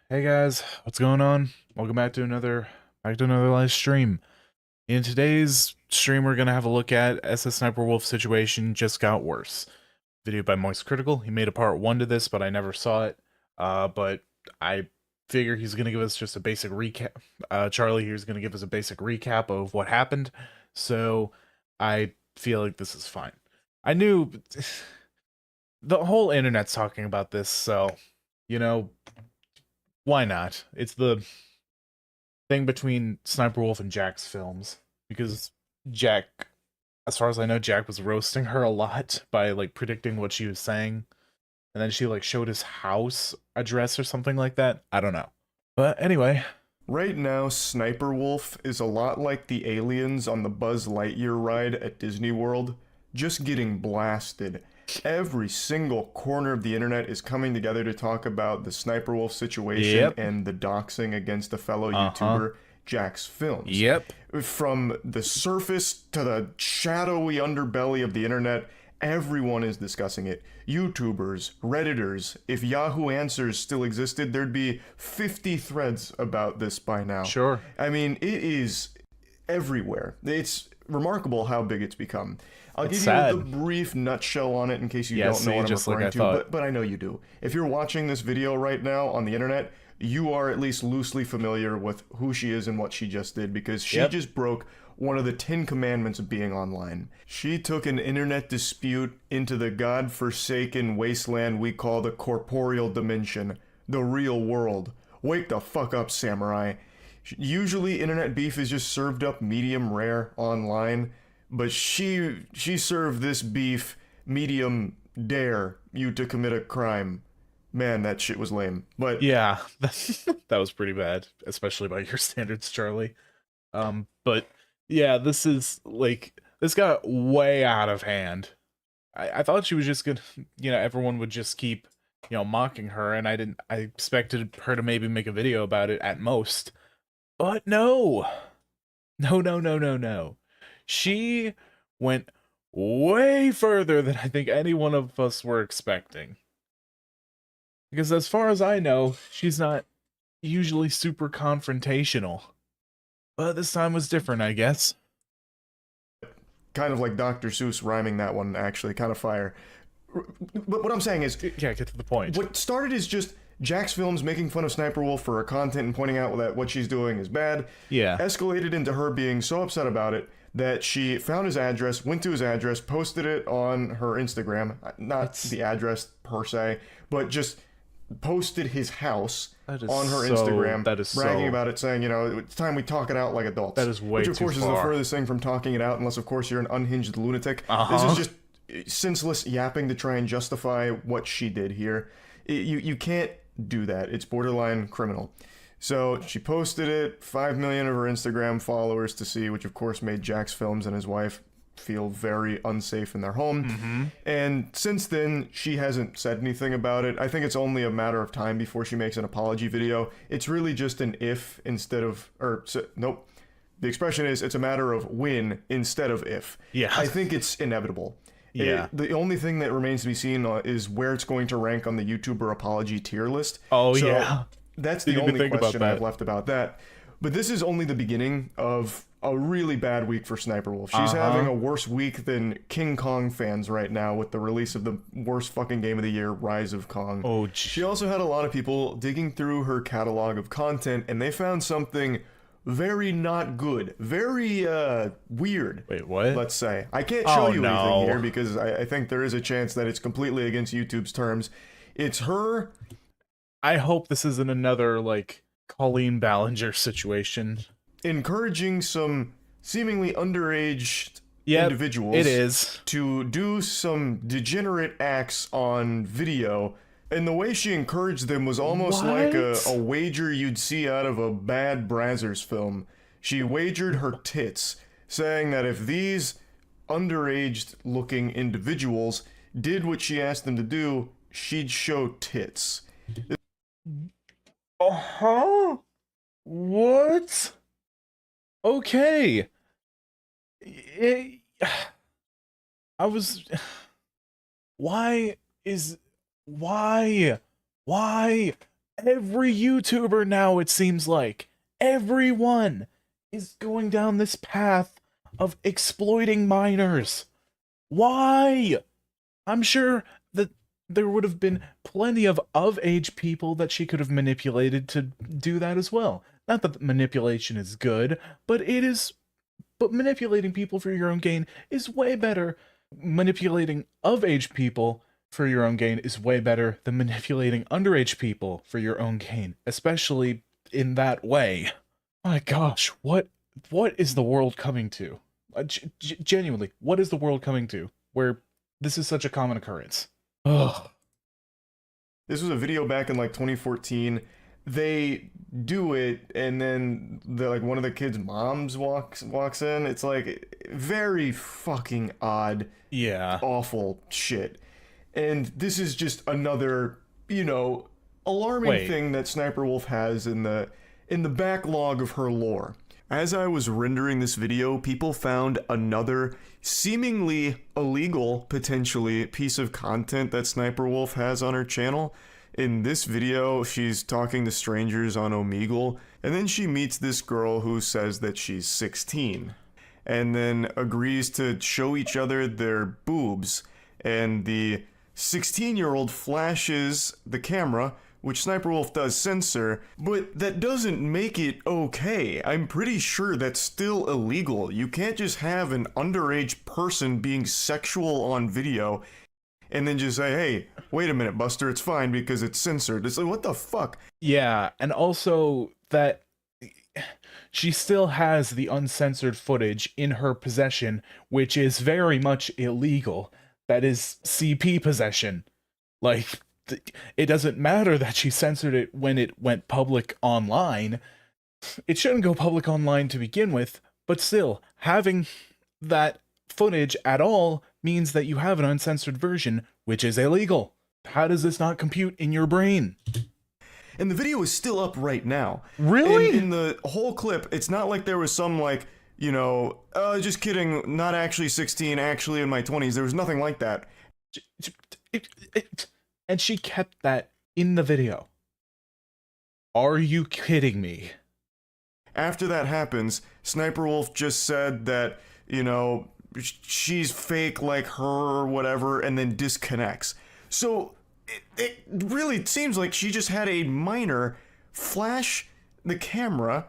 Hey guys, what's going on? Welcome back to another live stream. In today's stream, we're gonna have a look at SSSniperWolf situation just got worse. Video by Moist Critical. He made a part 1 to this, but I never saw it. But I figure he's gonna give us just a basic recap. Charlie here's gonna give us a basic recap of what happened. So I feel like this is fine. I knew the whole internet's talking about this, so you know, why not? It's the thing between Sniper Wolf and Jack's films, because Jack, as far as I know, Jack was roasting her a lot by like predicting what she was saying, and then she like showed his house address or something like that. I don't know, but anyway. Right now, Sniper Wolf is a lot like the aliens on the Buzz Lightyear ride at Disney World, just getting blasted. Every single corner of the internet is coming together to talk about the Sniper Wolf situation and the doxing against a fellow YouTuber, Jack's Films. Yep. From the surface to the shadowy underbelly of the internet, everyone is discussing it. YouTubers, Redditors. If Yahoo Answers still existed, there'd be 50 threads about this by now. Sure. I mean, it is everywhere. It's remarkable how big it's become. I'll give you the brief nutshell on it in case you don't know what I'm referring to, but I know you do. If you're watching this video right now on the internet, you are at least loosely familiar with who she is and what she just did, because she just broke one of the 10 commandments of being online. She took an internet dispute into the god-forsaken wasteland we call the corporeal dimension, the real world. Wake the fuck up, samurai. Usually internet beef is just served up medium rare online, but she served this beef medium dare you to commit a crime. Man, that shit was lame. But yeah, that was pretty bad, especially by your standards, Charlie. But yeah, this got way out of hand. I thought she was just gonna, everyone would just keep, mocking her, and I expected her to maybe make a video about it at most. But no. No. She went way further than I think any one of us were expecting. Because as far as I know, she's not usually super confrontational. But this time was different, I guess. Kind of like Dr. Seuss rhyming that one, actually, kind of fire. But what I'm saying is... Yeah, get to the point. What started is just Jack's Films making fun of Sniper Wolf for her content and pointing out that what she's doing is bad. Yeah. Escalated into her being so upset about it that she found his address, went to his address, posted it on her Instagram. Not the address per se, but just posted his house on her Instagram, bragging about it, saying, it's time we talk it out like adults. That is way too far. Which, of course, is the furthest thing from talking it out, unless, of course, you're an unhinged lunatic. This is just senseless yapping to try and justify what she did here. You can't do that. It's borderline criminal. So she posted it, 5 million of her Instagram followers to see, which, of course, made Jack's Films and his wife feel very unsafe in their home. And since then, she hasn't said anything about it. I think it's only a matter of time before she makes an apology video. It's really just an if instead of, nope. The expression is, it's a matter of when instead of if. Yeah. I think it's inevitable. Yeah. The only thing that remains to be seen is where it's going to rank on the YouTuber apology tier list. Oh, so yeah. That's the only question I have left about that. But this is only the beginning of a really bad week for Sniper Wolf. She's having a worse week than King Kong fans right now with the release of the worst fucking game of the year, Rise of Kong. Oh, she also had a lot of people digging through her catalog of content, and they found something very not good. Very, weird. Wait, what? Let's say. I can't show you anything here because I think there is a chance that it's completely against YouTube's terms. It's her... I hope this isn't another, like, Colleen Ballinger situation. Encouraging some seemingly underage individuals to do some degenerate acts on video, and the way she encouraged them was almost like a wager you'd see out of a bad Brazzers film. She wagered her tits, saying that if these underage-looking individuals did what she asked them to do, she'd show tits. What? Okay. I was... Why Every YouTuber now, it seems like, everyone is going down this path of exploiting minors. Why? I'm sure that there would have been plenty of age people that she could have manipulated to do that as well. Not that manipulation is good, but manipulating people for your own gain is way better. Manipulating age people for your own gain is way better than manipulating underage people for your own gain, especially in that way. My gosh, what is the world coming to? Genuinely, what is the world coming to where this is such a common occurrence? Ugh. This was a video back in like 2014. They do it, and then like one of the kids' moms walks in. It's like very fucking odd, yeah, awful shit. And this is just another, alarming thing that SSniperWolf has in the backlog of her lore. As I was rendering this video, people found another seemingly illegal, potentially, piece of content that SSniperWolf has on her channel. In this video, she's talking to strangers on Omegle, and then she meets this girl who says that she's 16, and then agrees to show each other their boobs, and the 16-year-old flashes the camera, which SSniperWolf does censor, but that doesn't make it okay. I'm pretty sure that's still illegal. You can't just have an underage person being sexual on video and then just say, hey, wait a minute, Buster, it's fine because it's censored. It's like, what the fuck? Yeah, and also that she still has the uncensored footage in her possession, which is very much illegal. That is CP possession. Like, it doesn't matter that she censored it when it went public online. It shouldn't go public online to begin with, but still, having that footage at all means that you have an uncensored version, which is illegal. How does this not compute in your brain? And the video is still up right now. Really? In the whole clip, it's not like there was some, like, just kidding, not actually 16, actually in my 20s. There was nothing like that. And she kept that in the video. Are you kidding me? After that happens, SSniperWolf just said that, she's fake like her or whatever, and then disconnects. So it really seems like she just had a minor flash the camera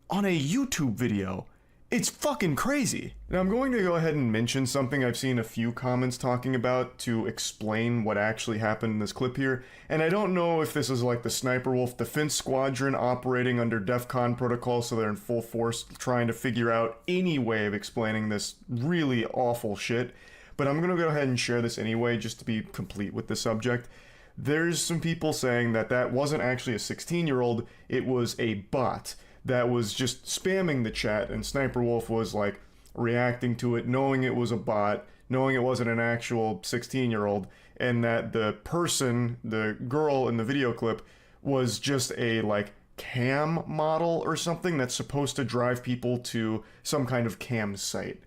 on a YouTube video. It's fucking crazy. Now I'm going to go ahead and mention something I've seen a few comments talking about to explain what actually happened in this clip here, and I don't know if this is like the SSniperWolf Defense Squadron operating under DEFCON protocol, so they're in full force trying to figure out any way of explaining this really awful shit, but I'm gonna go ahead and share this anyway just to be complete with the subject. There's some people saying that that wasn't actually a 16-year-old, it was a bot that was just spamming the chat, and SSniperWolf was like reacting to it, knowing it was a bot, knowing it wasn't an actual 16-year-old, and that the person, the girl in the video clip, was just a like cam model or something that's supposed to drive people to some kind of cam site.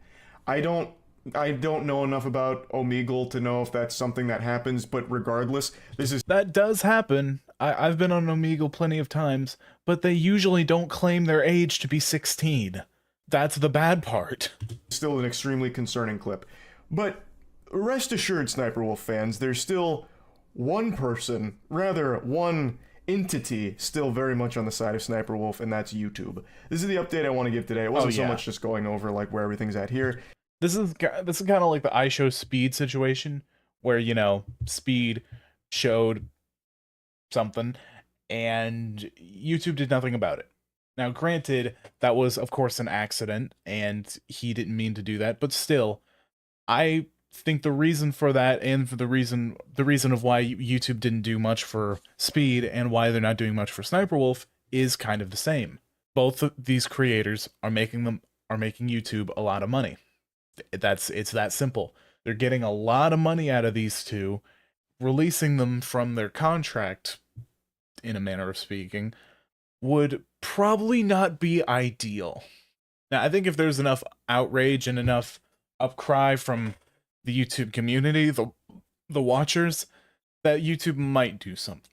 I don't know enough about Omegle to know if that's something that happens, but regardless, that does happen. I've been on Omegle plenty of times, but they usually don't claim their age to be 16. That's the bad part. Still an extremely concerning clip. But rest assured, SSniperWolf fans, there's still one person, rather one entity, still very much on the side of SSniperWolf, and that's YouTube. This is the update I want to give today. It wasn't so much just going over like where everything's at here. This is kind of like the I Show Speed situation, where, Speed showed something, and YouTube did nothing about it. Now, granted, that was, of course, an accident, and he didn't mean to do that, but still, I think the reason for that, and for the reason of why YouTube didn't do much for Speed, and why they're not doing much for SSniperWolf, is kind of the same. Both of these creators are making YouTube a lot of money. It's that simple. They're getting a lot of money out of these two. Releasing them from their contract, in a manner of speaking, would probably not be ideal. Now, I think if there's enough outrage and enough upcry from the YouTube community, the watchers, that YouTube might do something.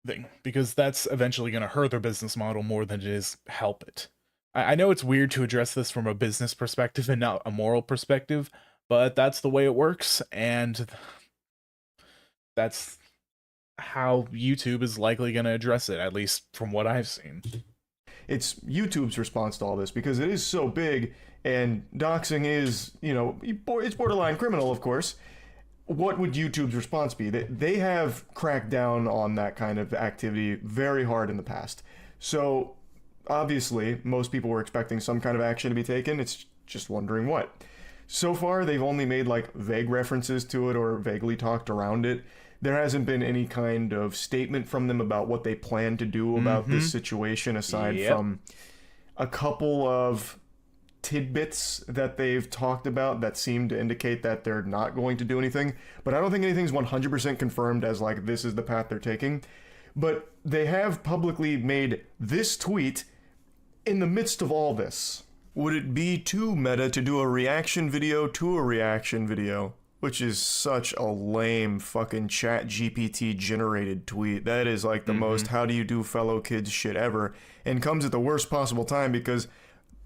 thing, because that's eventually going to hurt their business model more than it is help it. I know it's weird to address this from a business perspective and not a moral perspective, but that's the way it works, and that's how YouTube is likely going to address it, at least from what I've seen. It's YouTube's response to all this, because it is so big, and doxing is, it's borderline criminal, of course. What would YouTube's response be? They have cracked down on that kind of activity very hard in the past. So, obviously, most people were expecting some kind of action to be taken. It's just wondering what. So far, they've only made like vague references to it or vaguely talked around it. There hasn't been any kind of statement from them about what they plan to do about this situation, aside from a couple of tidbits that they've talked about that seem to indicate that they're not going to do anything. But I don't think anything's 100% confirmed as like this is the path they're taking. But they have publicly made this tweet in the midst of all this. Would it be too meta to do a reaction video to a reaction video? Which is such a lame fucking ChatGPT generated tweet. That is like the most how do you do fellow kids shit ever, and comes at the worst possible time because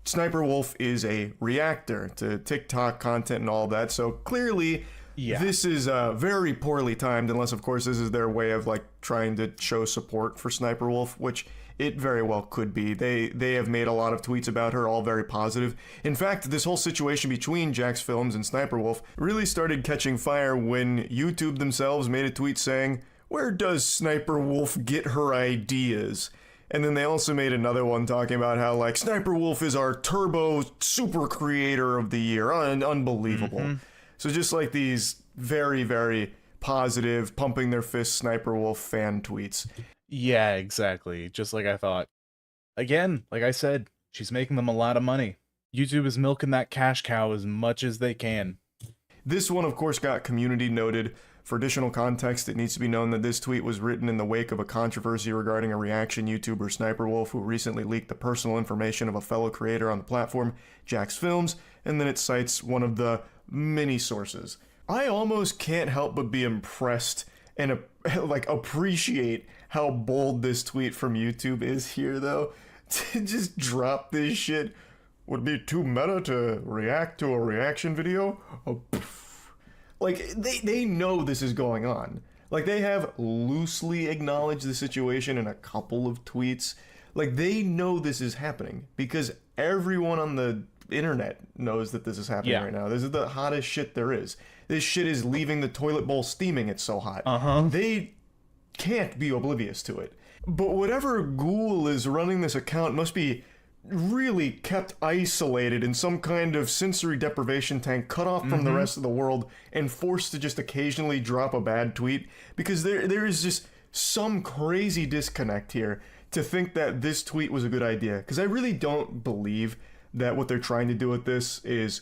SSSniperWolf is a reactor to TikTok content and all that. So clearly this is very poorly timed, unless of course this is their way of like trying to show support for SSniperWolf, which it very well could be. They have made a lot of tweets about her, all very positive. In fact, this whole situation between Jax Films and SSniperWolf really started catching fire when YouTube themselves made a tweet saying, "Where does SSniperWolf get her ideas?" And then they also made another one talking about how like SSniperWolf is our turbo super creator of the year. Unbelievable. So just like these very, very positive, pumping their fist SSniperWolf fan tweets. Yeah, exactly. Just like I thought. Again, like I said, she's making them a lot of money. YouTube is milking that cash cow as much as they can. This one, of course, got community noted. For additional context, it needs to be known that this tweet was written in the wake of a controversy regarding a reaction YouTuber, SSniperWolf, who recently leaked the personal information of a fellow creator on the platform, Jax Films, and then it cites one of the many sources. I almost can't help but be impressed and appreciate how bold this tweet from YouTube is here, though. To just drop this shit. Would it be too meta to react to a reaction video? Like, they know this is going on. Like, they have loosely acknowledged the situation in a couple of tweets. Like, they know this is happening because everyone on the internet knows that this is happening right now. This is the hottest shit there is. This shit is leaving the toilet bowl steaming. It's so hot. They can't be oblivious to it. But whatever ghoul is running this account must be really kept isolated in some kind of sensory deprivation tank, cut off from the rest of the world, and forced to just occasionally drop a bad tweet, because there is just some crazy disconnect here to think that this tweet was a good idea. Because I really don't believe that what they're trying to do with this is,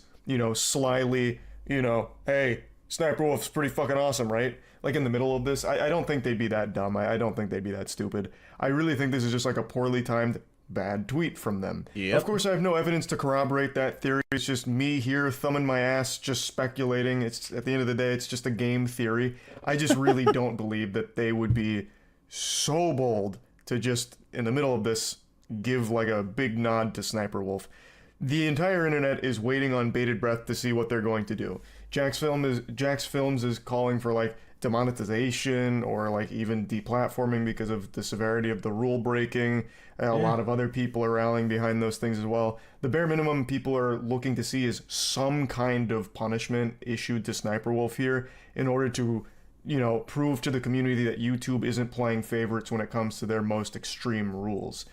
slyly, hey, SSniperWolf's pretty fucking awesome, right? Like in the middle of this, I don't think they'd be that dumb. I don't think they'd be that stupid. I really think this is just like a poorly timed bad tweet from them. Of course, I have no evidence to corroborate that theory. It's just me here thumbing my ass, just speculating. It's at the end of the day, it's just a game theory. I just really don't believe that they would be so bold to just, in the middle of this, give like a big nod to SSniperWolf. The entire internet is waiting on bated breath to see what they're going to do. Jax Films is calling for like demonetization or like even deplatforming because of the severity of the rule breaking. A lot of other people are rallying behind those things as well. The bare minimum people are looking to see is some kind of punishment issued to SSniperWolf here in order to, prove to the community that YouTube isn't playing favorites when it comes to their most extreme rules.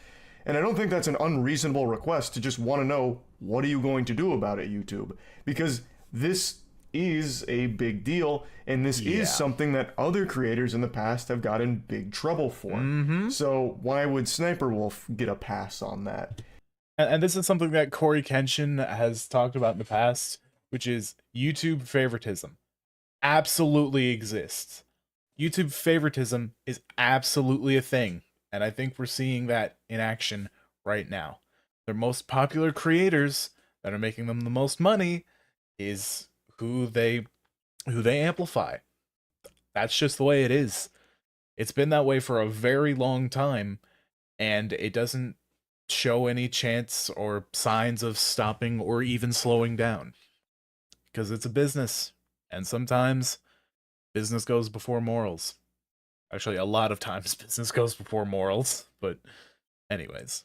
And I don't think that's an unreasonable request to just want to know, what are you going to do about it, YouTube? Because this is a big deal, and this is something that other creators in the past have gotten big trouble for. So why would SSniperWolf get a pass on that? And this is something that Corey Kenshin has talked about in the past, which is YouTube favoritism absolutely exists. YouTube favoritism is absolutely a thing, and I think we're seeing that in action right now. Their most popular creators that are making them the most money is who they amplify. That's just the way it is. It's been that way for a very long time, and it doesn't show any chance or signs of stopping or even slowing down. Because it's a business, and sometimes business goes before morals. Actually, a lot of times business goes before morals, but anyways.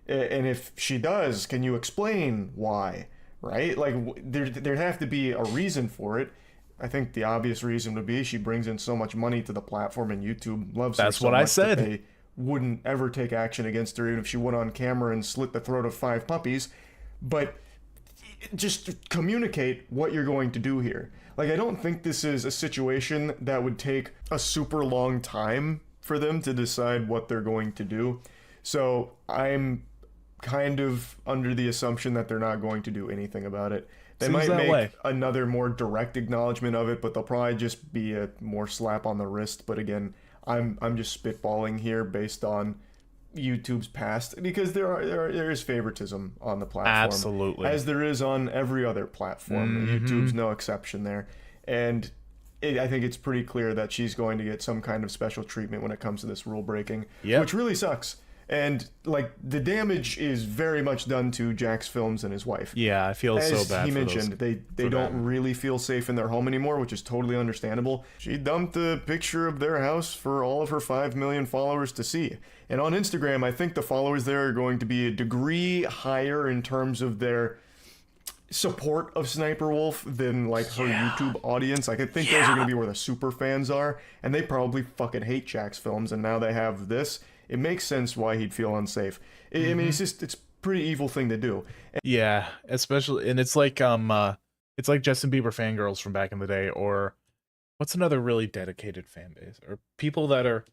And if she does, can you explain why? Right? Like there'd have to be a reason for it. I think the obvious reason would be she brings in so much money to the platform, and YouTube loves her so much that they wouldn't ever take action against her, even if she went on camera and slit the throat of 5 puppies. But just communicate what you're going to do here. Like, I don't think this is a situation that would take a super long time for them to decide what they're going to do. So I'm kind of under the assumption that they're not going to do anything about it. They might make another more direct acknowledgement of it, but they'll probably just be a more slap on the wrist. But again, I'm just spitballing here based on YouTube's past, because there is favoritism on the platform. Absolutely. As there is on every other platform. YouTube's no exception there. And I think it's pretty clear that she's going to get some kind of special treatment when it comes to this rule breaking, which really sucks. And like, the damage is very much done to Jax Films and his wife. Yeah, I feel so bad. As he mentioned, they don't really feel safe in their home anymore, which is totally understandable. She dumped a picture of their house for all of her 5 million followers to see. And on Instagram, I think the followers there are going to be a degree higher in terms of their support of SSSniperWolf than like her YouTube audience. Like, I think those are going to be where the super fans are, and they probably fucking hate Jax Films, and now they have this. It makes sense why he'd feel unsafe. I mean, it's a pretty evil thing to do. Yeah, especially, and it's like Justin Bieber fangirls from back in the day, or what's another really dedicated fan base, or people that are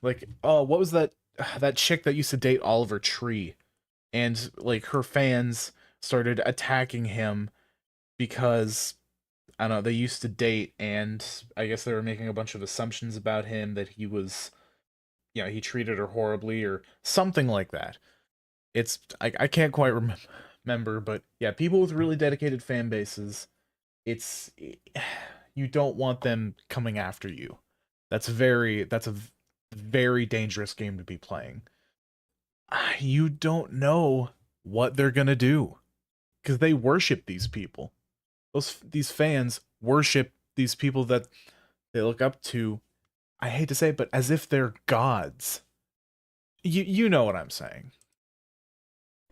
like, oh, what was that chick that used to date Oliver Tree, and like her fans started attacking him because, I don't know, they used to date, and I guess they were making a bunch of assumptions about him, that he was, you know, he treated her horribly or something like that. It's, I can't quite remember, but yeah, people with really dedicated fan bases, you don't want them coming after you. That's a very dangerous game to be playing. You don't know what they're gonna do, because they worship these people. These fans worship these people that they look up to, I hate to say it, but as if they're gods. You know what I'm saying.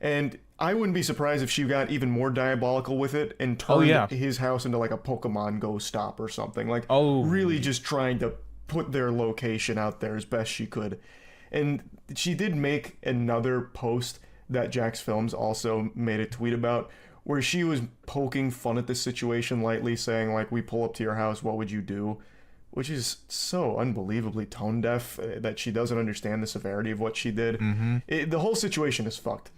And I wouldn't be surprised if she got even more diabolical with it and turned his house into like a Pokemon Go stop or something. Like, really just trying to put their location out there as best she could. And she did make another post that Jax Films also made a tweet about, where she was poking fun at this situation lightly, saying like, we pull up to your house, what would you do? Which is so unbelievably tone deaf that she doesn't understand the severity of what she did. The whole situation is fucked.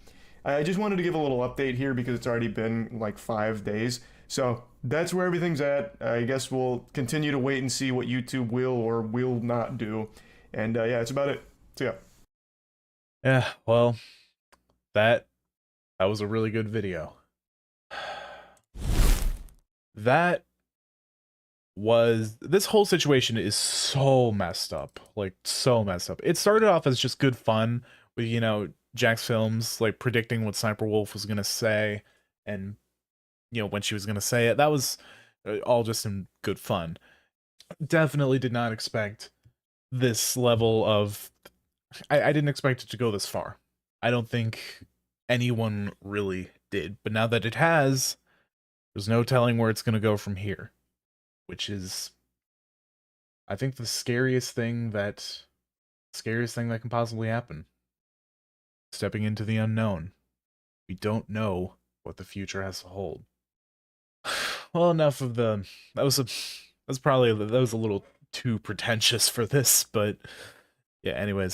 I just wanted to give a little update here because it's already been like 5 days. So that's where everything's at. I guess we'll continue to wait and see what YouTube will or will not do. And yeah, that's about it. So yeah. Yeah, well, that was a really good video. This whole situation is so messed up. Like, so messed up. It started off as just good fun with, you know, Jax Films like predicting what SSSniperWolf was gonna say, and, you know, when she was gonna say it. That was all just in good fun. Definitely did not expect this level of, I didn't expect it to go this far. I don't think anyone really did. But now that it has, there's no telling where it's gonna go from here. Which is, I think, the scariest thing that can possibly happen. Stepping into the unknown. We don't know what the future has to hold. Well, enough of that was a little too pretentious for this, but yeah, anyways.